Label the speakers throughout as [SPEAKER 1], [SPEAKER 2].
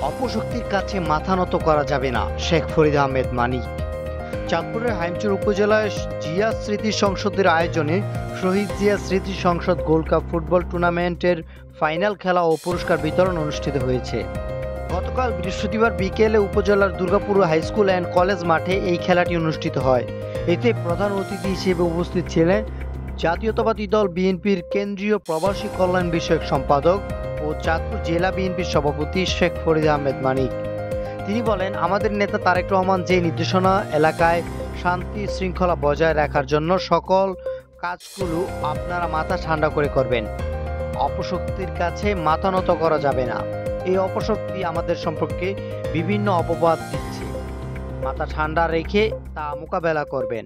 [SPEAKER 1] অপশক্তির কাছে মাথা নত করা যাবে না, শেখ ফরিদ আহমেদ মানিক। চাঁদপুরের হাইমচর উপজেলায় জিয়া স্মৃতি সংসদের আয়োজনে শহীদ জিয়া স্মৃতি সংসদ গোল্ড কাপ ফুটবল টুর্নামেন্টের ফাইনাল খেলা ও পুরস্কার বিতরণ অনুষ্ঠিত হয়েছে। গতকাল বৃহস্পতিবার বিকেলে উপজেলার দুর্গাপুর হাইস্কুল অ্যান্ড কলেজ মাঠে এই খেলাটি অনুষ্ঠিত হয়। এতে প্রধান অতিথি হিসেবে উপস্থিত ছিলেন জাতীয়তাবাদী দল বিএনপির কেন্দ্রীয় প্রবাসী কল্যাণ বিষয়ক সম্পাদক ও চাঁদপুর জেলা বিএনপির সভাপতি শেখ ফরিদ আহমেদ মানিক। তিনি বলেন, আমাদের নেতা তারেক রহমান যে নির্দেশনা এলাকায় শান্তি শৃঙ্খলা বজায় রাখার জন্য সকল কাজগুলো আপনারা মাথা ঠান্ডা করে করবেন। অপশক্তির কাছে মাথা নত করা যাবে না। এই অপশক্তি আমাদের সম্পর্কে বিভিন্ন অপবাদ দিচ্ছে, মাথা ঠান্ডা রেখে তা মোকাবেলা করবেন।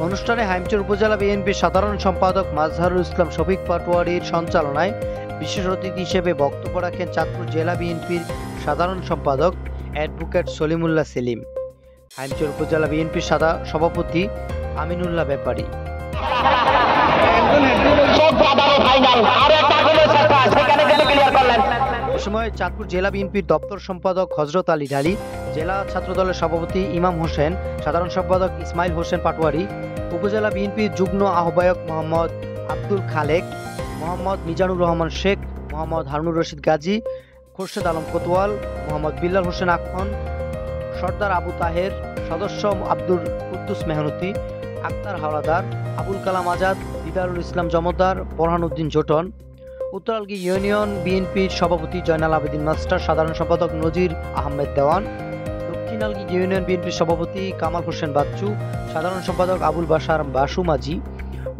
[SPEAKER 1] অনুষ্ঠানে হাইমচর উপজেলা বিএনপির সাধারণ সম্পাদক মাজহারুল ইসলাম শফিক পাটোয়ারির সঞ্চালনায় বিশেষ অতিথি হিসেবে বক্তব্য রাখেন চাঁদপুর জেলা বিএনপির সাধারণ সম্পাদক অ্যাডভোকেট সলিমুল্লাহ সেলিম, হাইমচর উপজেলা বিএনপির সভাপতি আমিনুল্লাহ ব্যাপারী। এ সময় চাঁদপুর জেলা বিএনপির দপ্তর সম্পাদক হযরত আলী ঢালী, জেলা ছাত্রদলের সভাপতি ইমাম হোসেন, সাধারণ সম্পাদক ইসমাইল হোসেন পাটোয়ারি, উপজেলা বিএনপির যুগ্ম আহ্বায়ক মোহাম্মদ আব্দুল খালেক, মোহাম্মদ মিজানুর রহমান শেখ, মোহাম্মদ হারুনুর রশিদ গাজী, খোরশেদ আলম কোতোয়াল, মোহাম্মদ বিল্লাল হোসেন আখন, সর্দার আবু তাহের, সদস্য আব্দুল কুদ্দুস মেহনতি, আক্তার হাওলাদার, আবুল কালাম আজাদ, দিদারুল ইসলাম জমদার, বোরহানউদ্দিন জোটন, উত্তরালগি ইউনিয়ন বিএনপির সভাপতি জয়নাল আবেদিন মাস্টার, সাধারণ সম্পাদক নজির আহমেদ দেওয়ান, দক্ষিণালগি ইউনিয়ন বিএনপির সভাপতি কামাল হোসেন বাচ্চু, সাধারণ সম্পাদক আবুল বাশার বাসু মাঝি,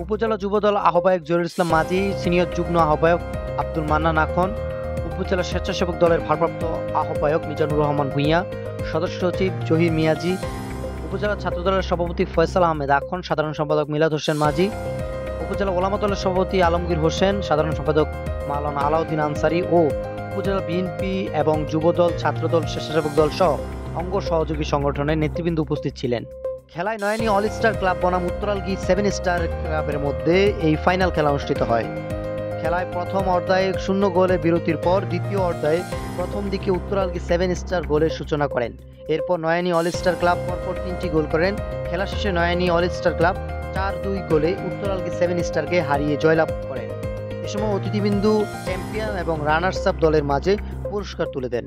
[SPEAKER 1] উপজেলা যুবদল আহ্বায়ক জহিরুল ইসলাম মাঝি, সিনিয়র যুগ্ম আহ্বায়ক আব্দুল মান্নান আখন, উপজেলা স্বেচ্ছাসেবক দলের ভারপ্রাপ্ত আহ্বায়ক মিজানুর রহমান ভূঁইয়া, সদস্য সচিব জহির মিয়াজি, উপজেলা ছাত্রদলের সভাপতি ফয়সাল আহমেদ আখন, সাধারণ সম্পাদক মিলাদ হোসেন মাঝি, উপজেলা ওলামা দলের সভাপতি আলমগীর হোসেন, সাধারণ সম্পাদক মাওলানা আলাউদ্দিন আনসারী ও উপজেলা বিএনপি এবং যুবদল, ছাত্রদল, স্বেচ্ছাসেবক দল সহ অঙ্গ সহযোগী সংগঠনের নেতৃবৃন্দ উপস্থিত ছিলেন। খেলায় নয়নী অল স্টার ক্লাব বনাম উত্তরালগি 7 স্টার ক্লাবের মধ্যে এই ফাইনাল খেলা অনুষ্ঠিত হয়। খেলায় প্রথম অর্ধায়ে 0 গোলে বিরতির পর দ্বিতীয় অর্ধায়ে প্রথম দিকে উত্তরালগি 7 স্টার গোলের সূচনা করেন। এরপর নয়নী অল স্টার ক্লাব পরপর 3টি গোল করেন। খেলা শেষে নয়নী অল স্টার ক্লাব 4-2 গোলে উত্তরালগি 7 স্টারকে হারিয়ে জয়লাভ করেন। এ সময় অতিথিবৃন্দ চ্যাম্পিয়ন এবং রানার্স আপ দলের মাঝে পুরস্কার তুলে দেন।